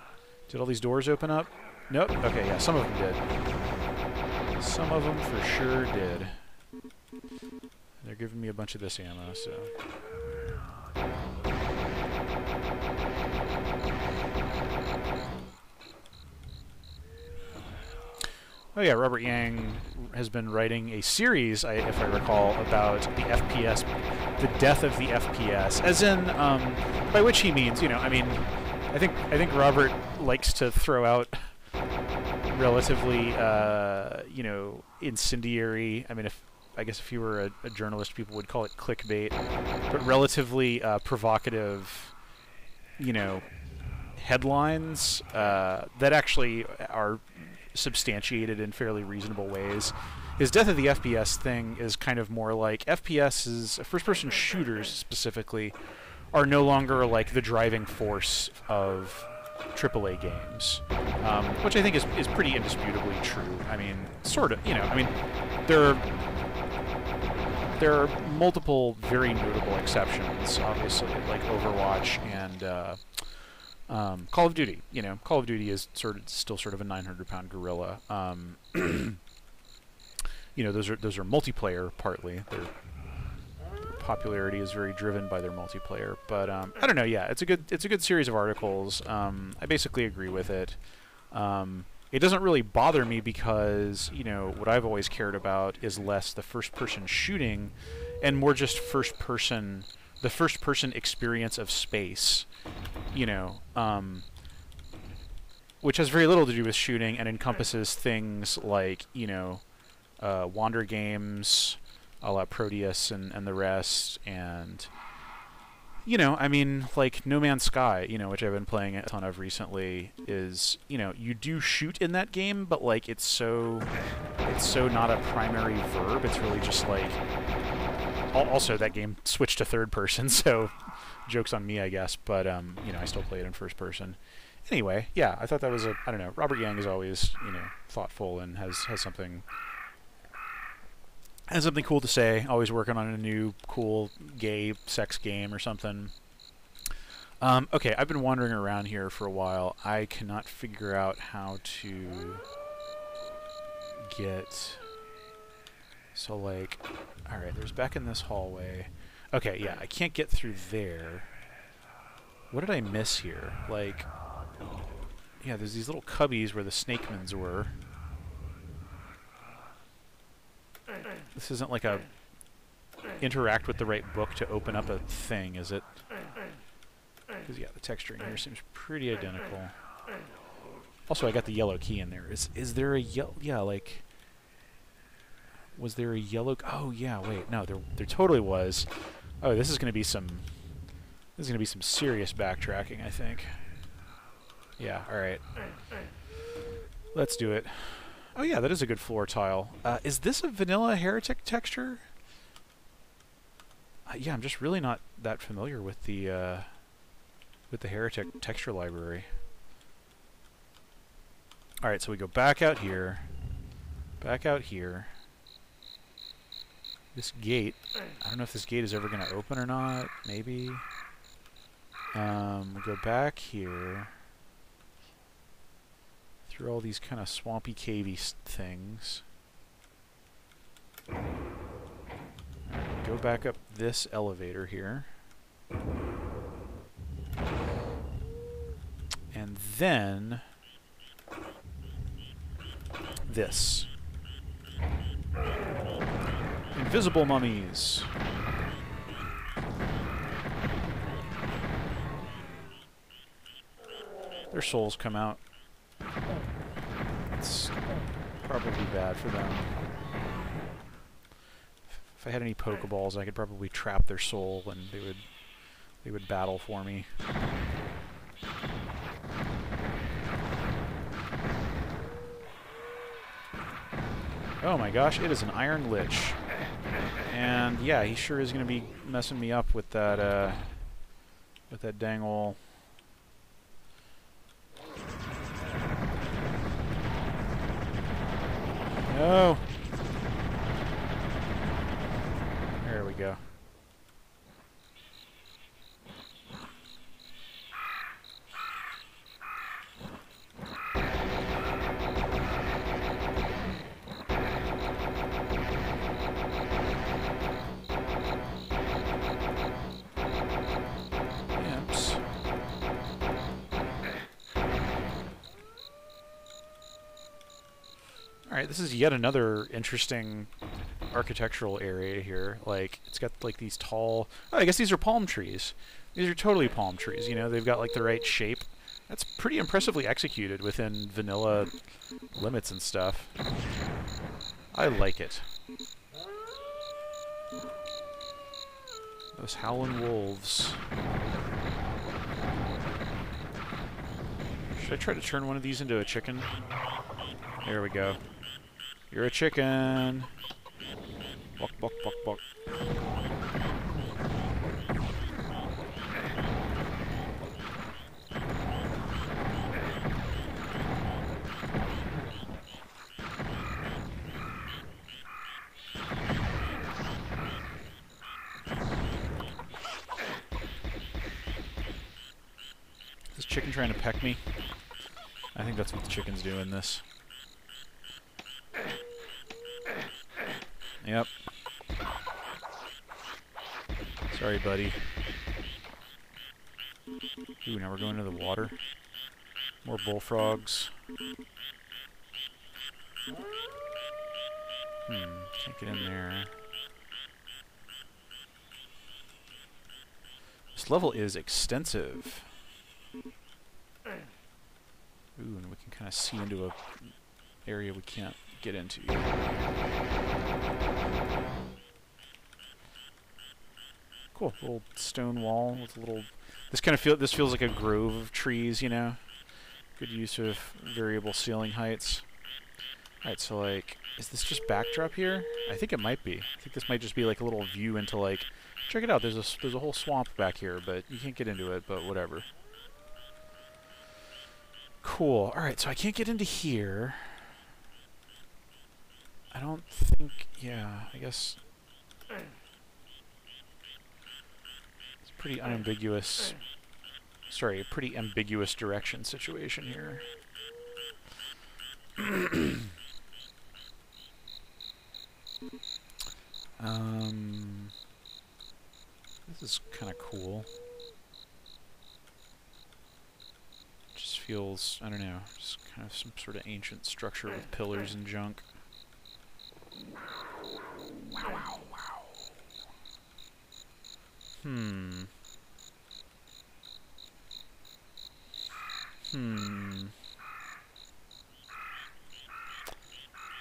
Did all these doors open up? Nope. Okay, yeah, some of them did. Some of them for sure did. They're giving me a bunch of this ammo, so. Oh yeah, Robert Yang has been writing a series, if I recall, about the FPS, the death of the FPS, as in, by which he means, you know, I mean, I think Robert likes to throw out relatively, you know, incendiary. I mean, I guess if you were a journalist, people would call it clickbait, but relatively provocative, you know, headlines that actually are substantiated in fairly reasonable ways. His death of the FPS thing is kind of more like FPSs, first-person shooters specifically, are no longer like the driving force of AAA games, which I think is pretty indisputably true. I mean, sort of, you know, I mean, there are multiple very notable exceptions, obviously, like Overwatch and Call of Duty. You know, Call of Duty is still sort of a 900-pound gorilla. You know, those are multiplayer partly. Their popularity is very driven by their multiplayer. But I don't know. Yeah, it's a good series of articles. I basically agree with it. It doesn't really bother me because, you know, what I've always cared about is less the first-person shooting and more just the first-person experience of space, you know, which has very little to do with shooting and encompasses things like, you know, Wander games, a la Proteus and the rest, and, you know, I mean, like No Man's Sky, you know, which I've been playing a ton of recently, is, you know, you do shoot in that game, but like it's so not a primary verb. It's really just like, also that game switched to third person, so joke's on me, I guess, but you know, I still play it in first person. Anyway, yeah, I thought that was I don't know, Robert Yang is always, you know, thoughtful and has something cool to say, always working on a new cool gay sex game or something. Okay, I've been wandering around here for a while. I cannot figure out how to get... So, like... Alright, there's back in this hallway. Okay, yeah, I can't get through there. What did I miss here? Like... Yeah, there's these little cubbies where the snakemans were. This isn't like a interact with the right book to open up a thing, is it? Because, yeah, the texture in here seems pretty identical. Also, I got the yellow key in there. Is there a yellow... Yeah, like... Was there a yellow... Oh, yeah, wait. No, there totally was. Oh, this is going to be some... This is going to be some serious backtracking, I think. Yeah, alright. Let's do it. Oh yeah, that is a good floor tile. Is this a vanilla heretic texture? Yeah, I'm just really not that familiar with the heretic texture library. All right, so we go back out here. Back out here. This gate, I don't know if this gate is ever going to open or not. Maybe. We go back here. Through all these kind of swampy, cavey things. Go back up this elevator here. And then this. Invisible mummies. Their souls come out. It's probably bad for them. If I had any Pokeballs, I could probably trap their soul and they would battle for me. Oh my gosh, it is an Iron Lich. And yeah, he sure is going to be messing me up with that dang ol' No! There we go. Imps. Alright, this is yet another interesting architectural area here. Like, it's got like these tall... Oh, I guess these are palm trees. These are totally palm trees, you know? They've got like the right shape. That's pretty impressively executed within vanilla limits and stuff. I like it. Those howling wolves. Should I try to turn one of these into a chicken? There we go. You're a chicken. Buck, buck, buck, buck. Is this chicken trying to peck me? I think that's what the chicken's doing this. Yep. Sorry, buddy. Ooh, now we're going to the water. More bullfrogs. Can't get in there. This level is extensive. Ooh, and we can kind of see into a area we can't get into yet. Cool, little stone wall with a little. This feels like a grove of trees, you know. Good use of variable ceiling heights. All right, so like, is this just backdrop here? I think it might be. I think this might just be like a little view into like. Check it out. There's a whole swamp back here, but you can't get into it. But whatever. Cool. All right, so I can't get into here. I don't think. Yeah, I guess. It's pretty unambiguous. Sorry, a pretty ambiguous direction situation here. This is kind of cool. Just feels, I don't know, just kind of some sort of ancient structure with pillars and junk. Wow, wow, wow.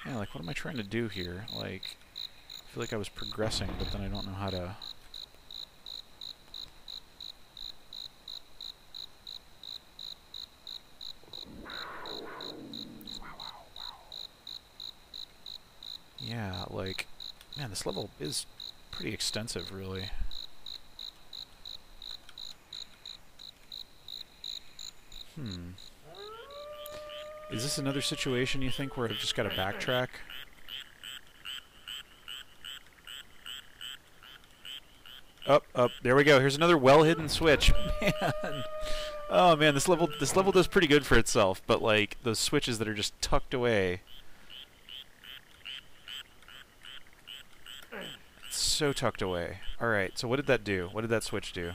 Yeah, like, what am I trying to do here? Like, I feel like I was progressing, but then I don't know how to... Yeah, like, man, this level is pretty extensive, really. Is this another situation, you think, where I've just got to backtrack? Up, there we go. Here's another well-hidden switch. Man. Oh man, this level does pretty good for itself, but like those switches that are just tucked away. It's so tucked away. Alright, so what did that do? What did that switch do?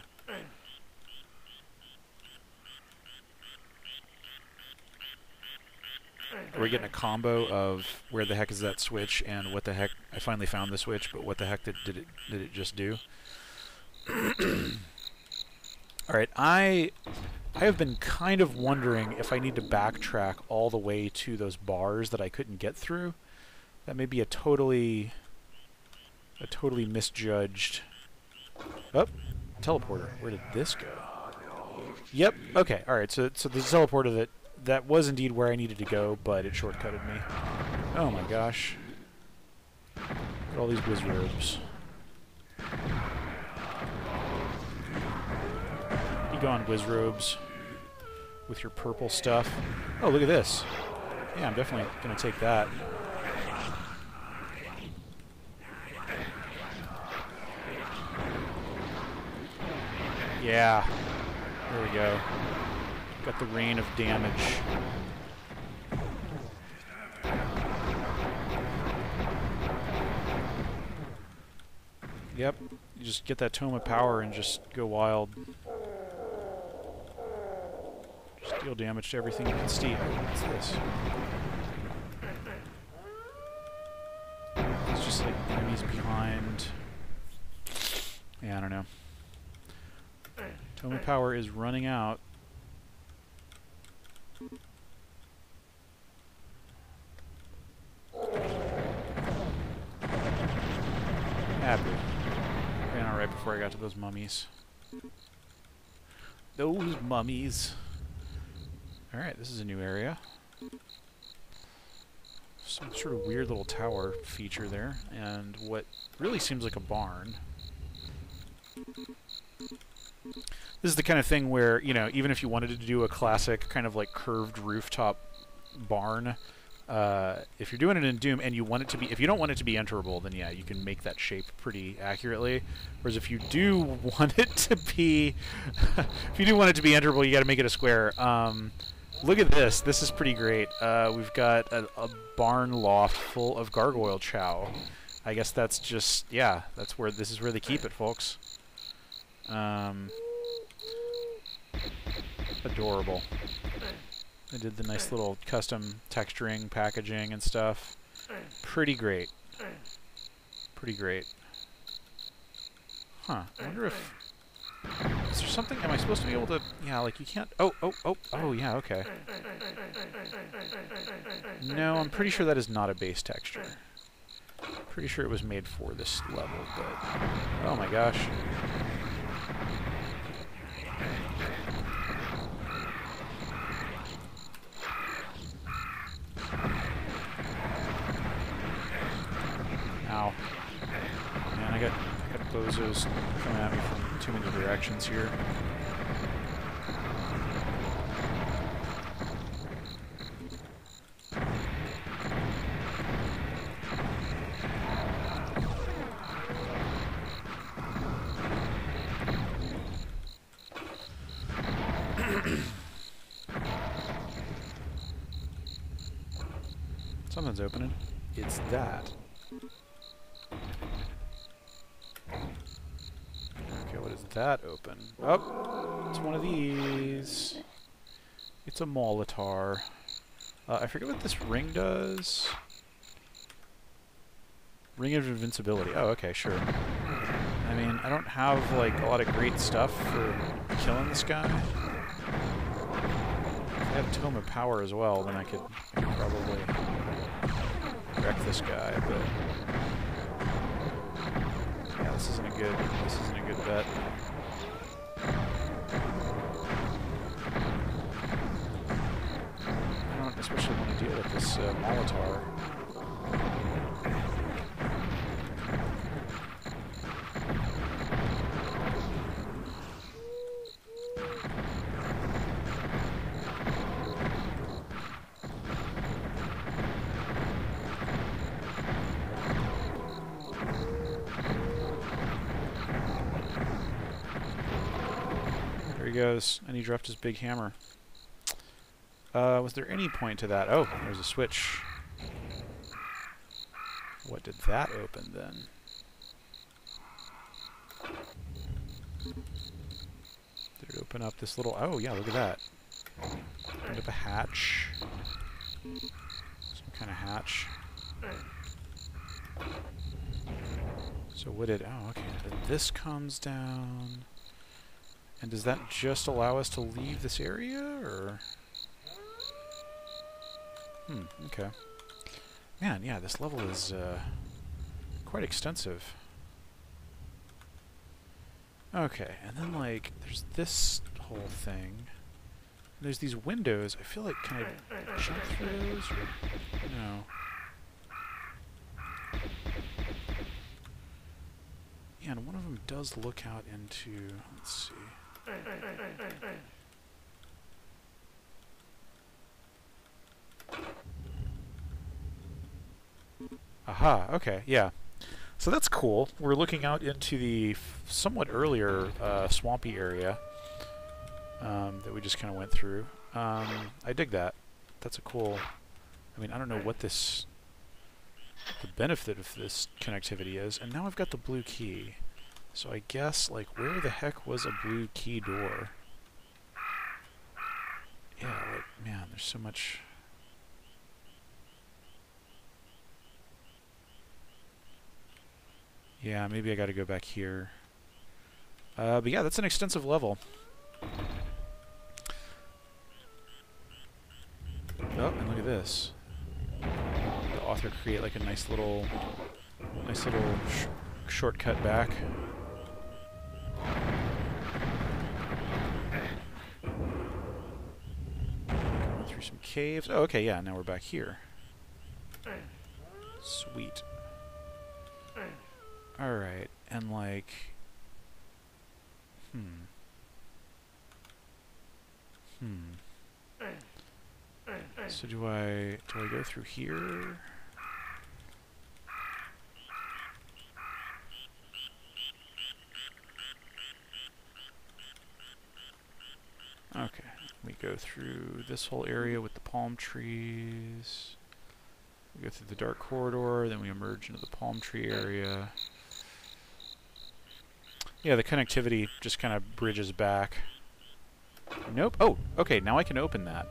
Are we getting a combo of where the heck is that switch and what the heck... I finally found the switch, but what the heck did it just do? Alright, I have been kind of wondering if I need to backtrack all the way to those bars that I couldn't get through. That may be a totally misjudged... Oh, teleporter. Where did this go? Yep, okay, alright, so the teleporter that was indeed where I needed to go, but it shortcutted me. Oh my gosh. Look at all these wizards. Be gone, wizrobes, with your purple stuff. Oh, look at this. Yeah, I'm definitely going to take that. Yeah. There we go. Got the rain of damage. Yep. You just get that tome of power and just go wild. Just deal damage to everything you can see. What's this? It's just like enemies behind. Yeah, I don't know. Tome of power is running out. Happy. Ran out right before I got to those mummies. Those mummies. Alright, this is a new area. Some sort of weird little tower feature there, and what really seems like a barn. This is the kind of thing where, you know, even if you wanted to do a classic kind of like curved rooftop barn, if you're doing it in Doom and you want it to be, if you don't want it to be enterable, then yeah, you can make that shape pretty accurately. Whereas if you do want it to be, if you do want it to be enterable, you got to make it a square. Look at this. This is pretty great. We've got a barn loft full of gargoyle chow. I guess that's just, yeah, that's where, this is where they keep it, folks. Adorable. They did the nice little custom texturing, packaging, and stuff. Pretty great. Pretty great. Huh. I wonder if... Is there something... Am I supposed to be able to... Yeah, like you can't... Oh, yeah, okay. No, I'm pretty sure that is not a base texture. Pretty sure it was made for this level, but... Oh my gosh. Ow. Man, I got bozos coming at me from too many directions here. Something's opening. It's that. Okay, what is that open? Oh, it's one of these. It's a Molitar. I forget what this ring does. Ring of Invincibility. Oh, okay, sure. I mean, I don't have, like, a lot of great stuff for killing this guy. If I had a Tome of Power as well, then I could probably wreck this guy, but... Yeah, this isn't a good bet. I don't especially want to deal with this Molitar. goes. And he dropped his big hammer. Was there any point to that? Oh, there's a switch. What did that open then? Did it open up this little... Oh, yeah, look at that. Opened up a hatch. Some kind of hatch. So what did... Oh, okay. Then this comes down. And does that just allow us to leave this area, or... okay. Man, yeah, this level is quite extensive. Okay, and then, like, there's this whole thing. There's these windows. I feel like, can I jump through those? Or no. Yeah, and one of them does look out into... Let's see. Aha, okay, yeah. So that's cool. We're looking out into the somewhat earlier swampy area that we just kind of went through. I dig that. That's a cool... I mean, I don't know what this... the benefit of this connectivity is. And now I've got the blue key. So I guess, like, where the heck was a blue key door? Yeah, like, man, there's so much... Yeah, maybe I gotta go back here. But yeah, that's an extensive level. Oh, and look at this. The author create like a nice little shortcut back. Going through some caves. Oh, okay, yeah, now we're back here. Sweet. Alright, and like... So do I go through here? Okay, we go through this whole area with the palm trees. We go through the dark corridor, then we emerge into the palm tree area. Yeah, the connectivity just kind of bridges back. Nope. Oh, okay, now I can open that.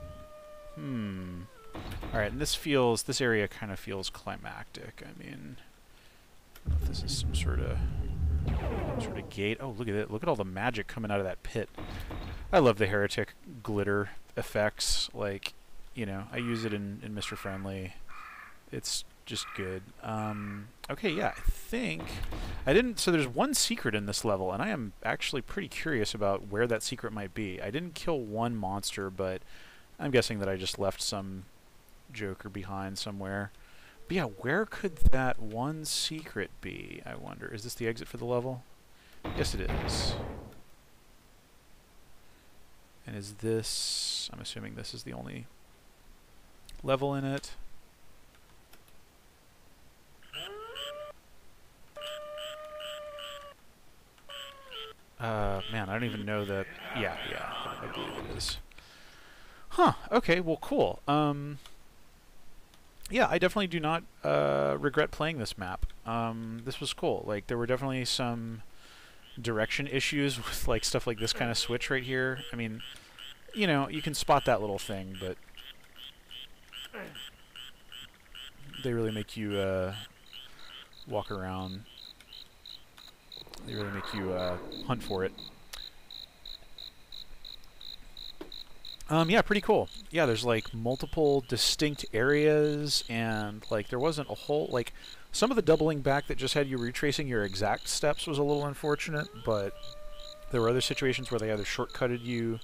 Alright, and this area kind of feels climactic. I mean, I don't know if this is some sort of gate. Oh, look at it. Look at all the magic coming out of that pit. I love the heretic glitter effects. Like, you know, I use it in Mr. Friendly. It's just good. Okay, yeah, I think I didn't... So there's one secret in this level, and I am actually pretty curious about where that secret might be. I didn't kill one monster, but I'm guessing that I just left some joker behind somewhere. But yeah, where could that one secret be, I wonder? Is this the exit for the level? Yes, it is. And is this... I'm assuming this is the only level in it. Man, I don't even know that... Yeah, I believe it is. Huh, okay, well, cool. Yeah, I definitely do not regret playing this map. This was cool. Like, there were definitely some direction issues with, like, stuff like this kind of switch right here. I mean, you know, you can spot that little thing, but they really make you walk around. They really make you hunt for it. Yeah, pretty cool. Yeah, there's like multiple distinct areas, and like there wasn't a whole, like, some of the doubling back that just had you retracing your exact steps was a little unfortunate, but there were other situations where they either shortcutted you,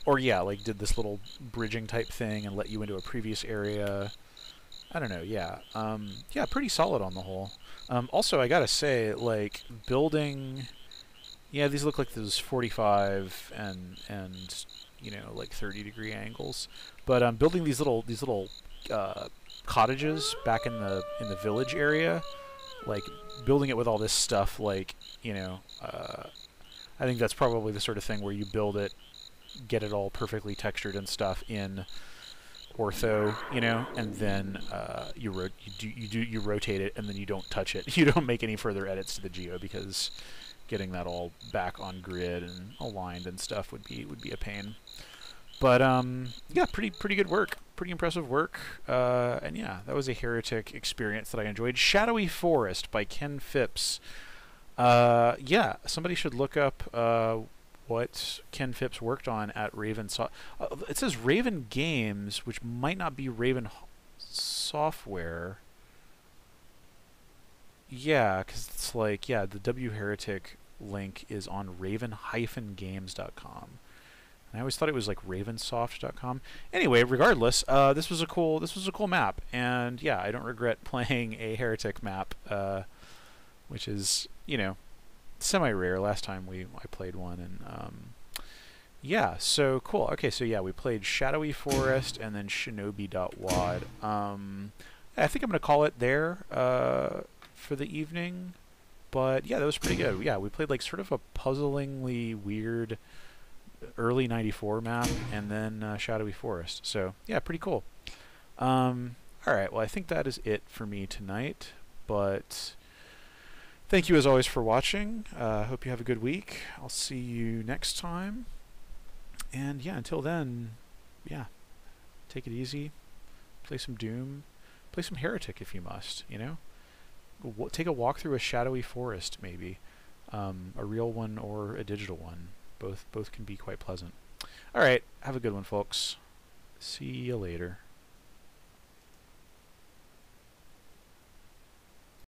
or yeah, like did this little bridging type thing and let you into a previous area. I don't know, yeah. Yeah, pretty solid on the whole. Also, I gotta say, like, building... Yeah, these look like those 45 and you know, like 30-degree angles. But building these little cottages back in the village area, like building it with all this stuff, like, you know, I think that's probably the sort of thing where you build it, get it all perfectly textured and stuff in ortho, you know, and then you rotate it, and then you don't touch it. You don't make any further edits to the geo, because getting that all back on grid and aligned and stuff would be a pain. But yeah, pretty good work, pretty impressive work, and yeah, that was a Heretic experience that I enjoyed. Shadowy Forest by Ken Phipps. Yeah, somebody should look up what Ken Phipps worked on at Raven. It says Raven Games, which might not be Raven Software. Yeah, because it's like, yeah, the W Heretic link is on raven-games.com. I always thought it was like ravensoft.com. Anyway, regardless, this was a cool map, and yeah, I don't regret playing a Heretic map, which is, you know, semi-rare. Last time I played one, and yeah, so cool. Okay, so yeah, we played Shadowy Forest and then SHINOBI.WAD. I think I'm gonna call it there for the evening, but yeah, that was pretty good. Yeah, we played like sort of a puzzlingly weird early '94 map, and then Shadowy Forest. So yeah, pretty cool. Alright, well, I think that is it for me tonight, but thank you as always for watching. Hope you have a good week. I'll see you next time, and yeah, until then, yeah, take it easy, play some Doom, play some Heretic if you must, you know? Take a walk through a Shadowy Forest, maybe. A real one or a digital one. Both can be quite pleasant. Alright, have a good one, folks. See you later.